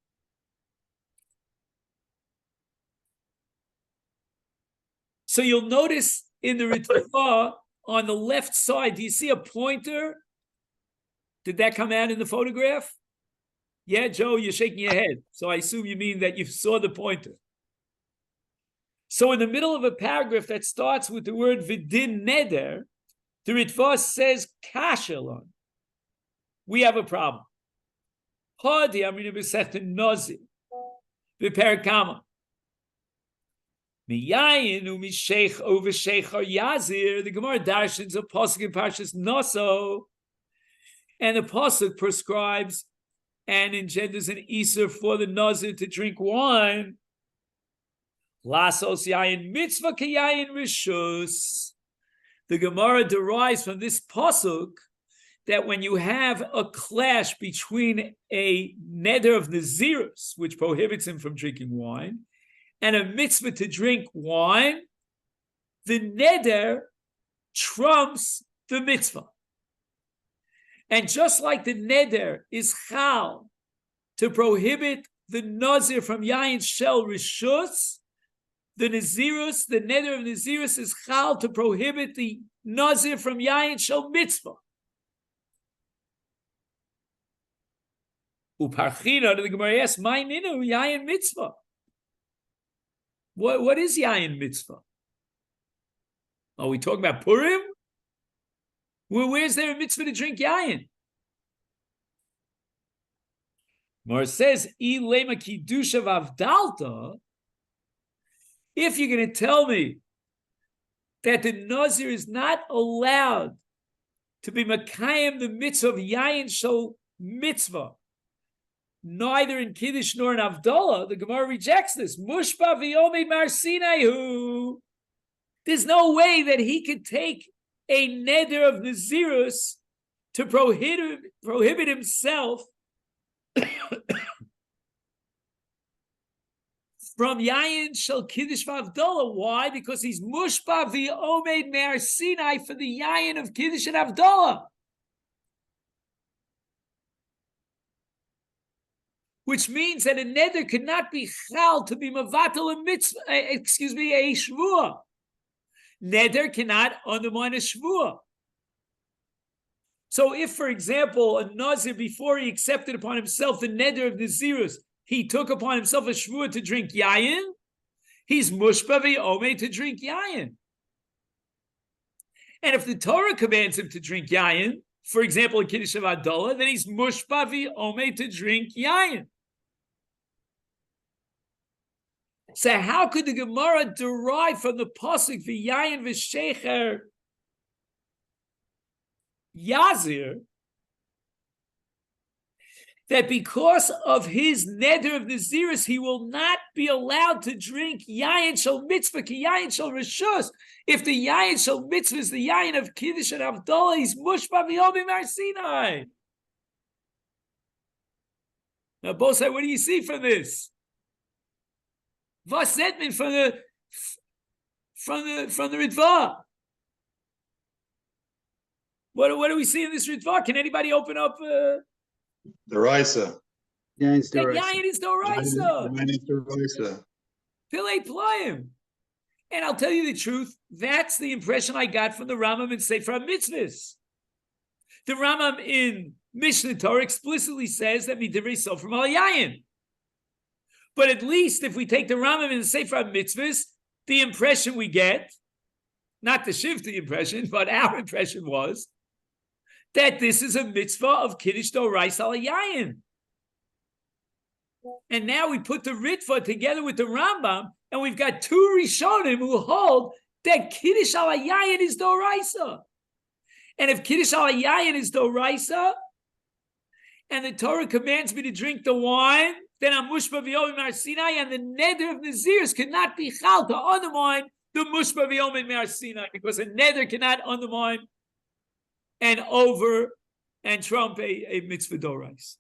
So you'll notice in the Ritva on the left side, do you see a pointer? Did that come out in the photograph? Yeah, Joe, you're shaking your head. So I assume you mean that you saw the pointer. So in the middle of a paragraph that starts with the word vidin neder, the Ritva says kashelon. We have a problem. Hadi amrina b'sechta nozi v'perakama. Miyayin u'misheich over sheichar yazir. The Gemara darshans a pasuk in Parshas Naso, and the pasuk prescribes and engenders an iser for the nazir to drink wine. Lasos yayin mitzvah kayayin rishus. The Gemara derives from this pasuk that when you have a clash between a neder of nazirus, which prohibits him from drinking wine, and a mitzvah to drink wine, the neder trumps the mitzvah. And just like the neder is chal to prohibit the nazir from yayin shel rishus, the nazirus, the neder of nazirus is chal to prohibit the nazir from yayin shel mitzvah. Uparchina, the Gemara asks, "My ninu yayin mitzvah." What is yayin mitzvah? Are we talking about Purim? Where's there a mitzvah to drink yayin? Mar says, "Ilema Kiddush of avdalta." If you're going to tell me that the nazir is not allowed to be makayim the mitzvah of yayin shel mitzvah, neither in Kiddush nor in Avdallah, the Gemara rejects this. Mushba v'yomed mar Sinaihu. There's no way that he could take a neder of Nazirus to prohibit himself from Yayin Shel Kiddush v'Avdallah. Why? Because he's Mushba v'yomed mar Sinai for the Yayin of Kiddush and Avdallah. Which means that a neder could not be chal to be mavatal a mitzvah, a shvua. Neder cannot undermine a shvua. So if, for example, a nazir, before he accepted upon himself the neder of Nazirus, he took upon himself a shvua to drink yayin, he's mushba v'omei to drink yayin. And if the Torah commands him to drink yayin, for example, in Kiddush of Adullah, then he's mushba v'omei to drink yayin. So how could the Gemara derive from the pasuk v'yayin v'shecher yazir that because of his neder of Nazirus, he will not be allowed to drink yayin shel mitzvah ki yayin shel rishus? If the yayin shel mitzvah is the yayin of Kiddush and Avdallah, he's mushba v'yomi mar Sinai. Now, Bosai, what do you see from this? Was that mean from the Ritva? What do we see in this Ritva? Can anybody open up? The Raisa. Yayin is That doraisa. yayin is doraisa. Yayin is the Raisa. Pilei playim. And I'll tell you the truth, that's the impression I got from the Rambam in Sefer Mitzvahs. The Rambam in Mishnah Torah explicitly says that midivrei sofer al yayin. But at least if we take the Rambam in the Sefer Mitzvahs, the impression we get, not the Shivta impression, but our impression was that this is a mitzvah of Kiddush Dorais al Yayin. And now we put the Ritva together with the Rambam, and we've got two Rishonim who hold that Kiddush al Yayin is Doraisa. And if Kiddush al Yayin is Doraisa, and the Torah commands me to drink the wine, then I'm mushba v'yomi mar Sinai, and the neder of Nazirus cannot be chal to undermine the mushba v'yomed me'ar Sinai, because a neder cannot undermine and over and trump a mitzvah dorais.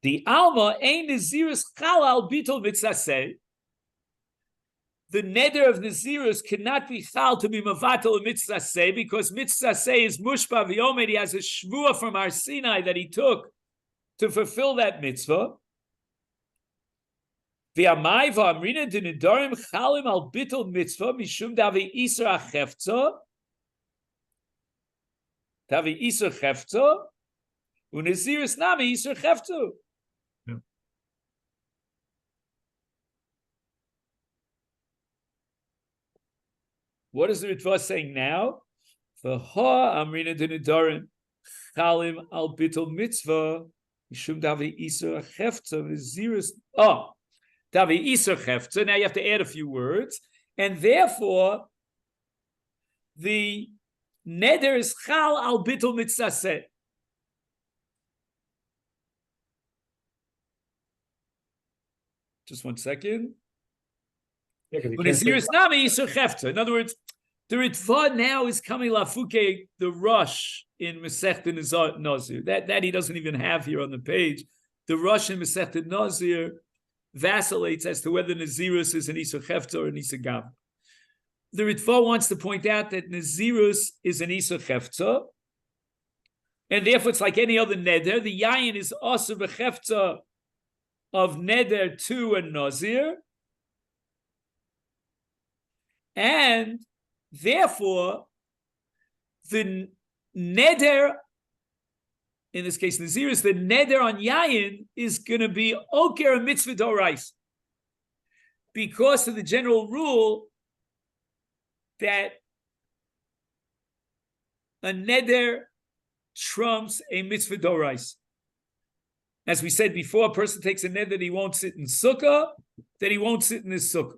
The alma ein nazirus chalal bitol mitzaseh. The neder of nazirus cannot be chal to be mavatal mitzaseh, because mitzaseh is mushba v'yomed. He has a shvua from Har Sinai that he took to fulfill that mitzvah. V'amai v'amrina d'nedarim chalim al bitol mitzvah mishum davi isra chefza. Davi isra chefza. Unazirus nami isra chefza. What is the Ritva saying now? V'ha amrina d'nedarim chalim al bitol mitzvah mishum davi isra chefza unazirus. Oh. Davi Isur Chefza. Now you have to add a few words, and therefore the neder is chal al bittul mitzaseh. Just 1 second. Yeah, In other words, the Ritva now is coming lafuke the rush in Masechta Nazir. That he doesn't even have here on the page. The rush in Masechta Nazir vacillates as to whether Nazirus is an Isur Chefta or an Isur Gav. The Ritva wants to point out that Nazirus is an Isur Chefta, and therefore it's like any other neder. The yayin is also b'chefta of neder to a Nazir, and therefore the neder, in this case Nazirus, the neder on yayin is going to be oker a mitzvah dorais, because of the general rule that a neder trumps a mitzvah dorais. As we said before, a person takes a neder that he won't sit in sukkah, then he won't sit in his sukkah,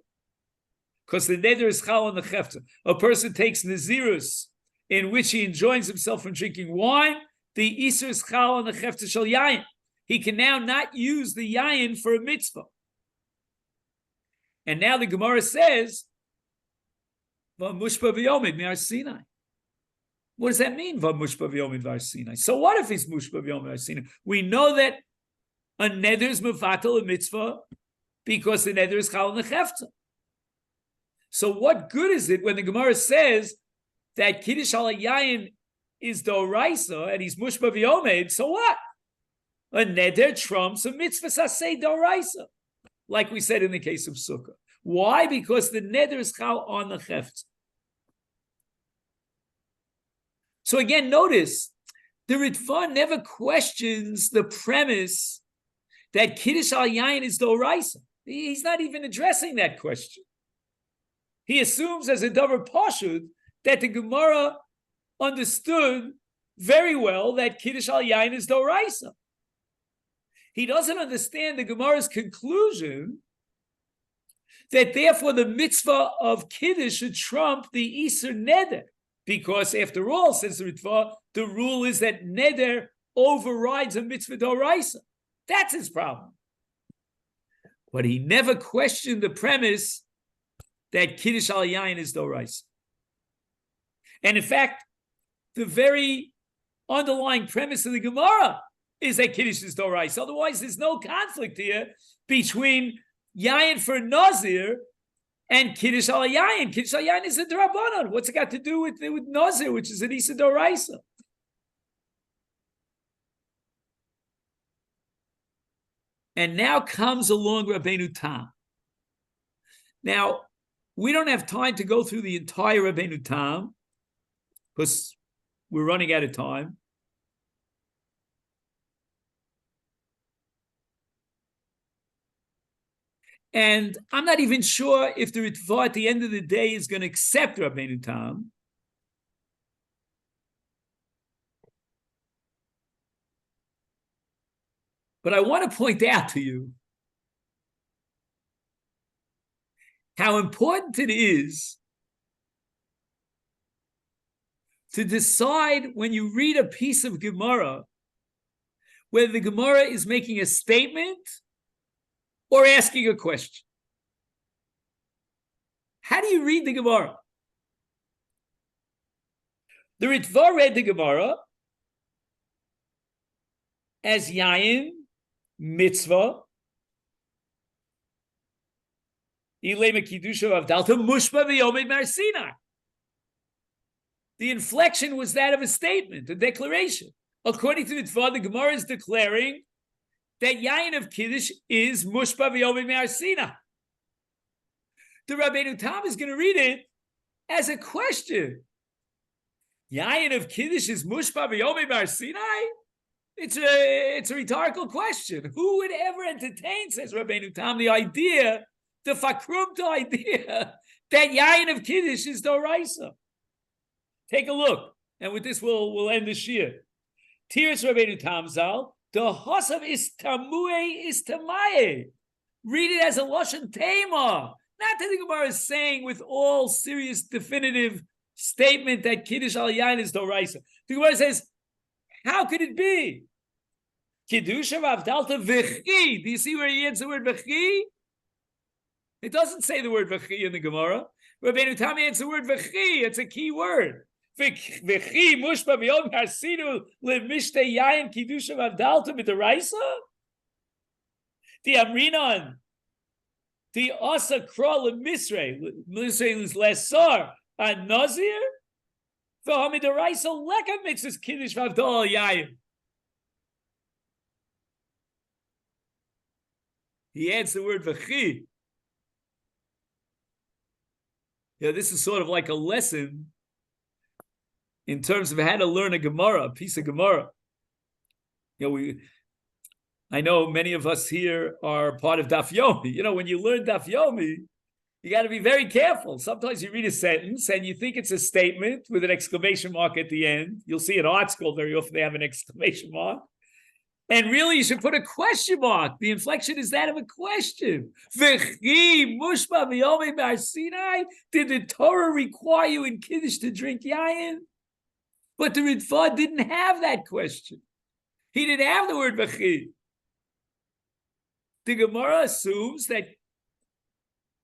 because the neder is chal on the chefta. A person takes nazirus in which he enjoins himself from drinking wine, the isur is chal on the chefta shel yayin. He can now not use the yayin for a mitzvah. And now the Gemara says, "Mushba v'yomid me'ar Sinai." What does that mean? Mushba v'yomid me'ar Sinai. So what if he's mushba v'yomid me'ar Sinai? We know that a neder is mevatel a mitzvah because the neder is chal on the chefta. So what good is it when the Gemara says that Kiddush al yayin is doraisa and he's mushba v'yomed? So what? A neder trumps a mitzvah saseh doraisa, like we said in the case of sukkah. Why? Because the neder is chal on the chefta. So again, notice the Ritva never questions the premise that Kiddush al yayin is doraisa. He's not even addressing that question. He assumes as a davar pashut that the Gemara understood very well that Kiddush al yayin is doraisa. He doesn't understand the Gemara's conclusion that therefore the mitzvah of Kiddush should trump the Isur neder, because after all, says the Ritva, the rule is that neder overrides a mitzvah doraisa. That's his problem. But he never questioned the premise that Kiddush al yayin is doraisa. And in fact, the very underlying premise of the Gemara is that Kiddush is doraisa. Otherwise, there's no conflict here between yayin for Nazir and Kiddush al yayin. Kiddush al yayin is a drabanan. What's it got to do with Nazir, which is an Isa doraisa? And now comes along Rabbeinu Tam. Now, we don't have time to go through the entire Rabbeinu Tam because we're running out of time. And I'm not even sure if the Ritva at the end of the day is going to accept Rabbeinu Tam. But I want to point out to you how important it is to decide when you read a piece of Gemara, whether the Gemara is making a statement or asking a question. How do you read the Gemara? The Ritva read the Gemara as Yayin, Mitzva, Ilema Kiddush of Avdalta, Mushba v'Yomid Mar Sinai. The inflection was that of a statement, a declaration. According to Ritva, the Gemara is declaring that Yayin of Kiddush is Mushba v'Yomid Mar Sinai. The Rabbeinu Tam is going to read it as a question. Yayin of Kiddush is Mushba v'Yomid Mar Sinai? It's a rhetorical question. Who would ever entertain, says Rabbeinu Tam, the idea, the fakrumta idea, that Yayin of Kiddush is Doraisa? Take a look. And with this, we'll end the shir. Tiras Rabbeinu Tam Zal, the Hosav Istamue Istamaye. Read it as a Lashon Tema. Not that the Gemara is saying with all serious, definitive statement that Kiddush al Yain is Doraisa. The Gemara says, how could it be? Kiddush of Avdalta V'chi. Do you see where he adds the word V'chi? It doesn't say the word V'chi in the Gemara. Rabbeinu Tam adds the word V'chi. It's a key word. V'chi mushba v'yom harsinu le'mishte yayin Kiddush of Avdalta b'Doraisa. The Amrinon. The Asa Kral Misrei. Misrei is Lesar. And Nazir. V'hamidoraisa leka mixes Kiddush v'Avdal yayin. He adds the word V'chi. Yeah, this is sort of like a lesson in terms of how to learn a Gemara, a piece of Gemara. You know, I know many of us here are part of Daf Yomi. You know, when you learn Daf Yomi, you got to be very careful. Sometimes you read a sentence and you think it's a statement with an exclamation mark at the end. You'll see in art school very often they have an exclamation mark. And really, you should put a question mark. The inflection is that of a question. V'chi mushba v'yomei bar Sinai. Did the Torah require you in Kiddush to drink yayin? But the Ritva didn't have that question. He didn't have the word v'chi. The Gemara assumes that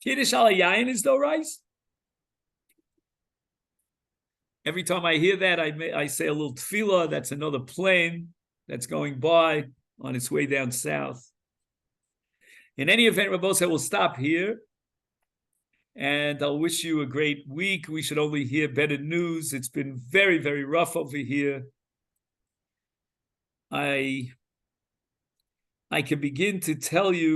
Kiddush al yayin is dorais. Every time I hear that, I say a little tefillah. That's another plane that's going by on its way down south. In any event, Rabbosai, will stop here. And I'll wish you a great week. We should only hear better news. It's been very, very rough over here. I can begin to tell you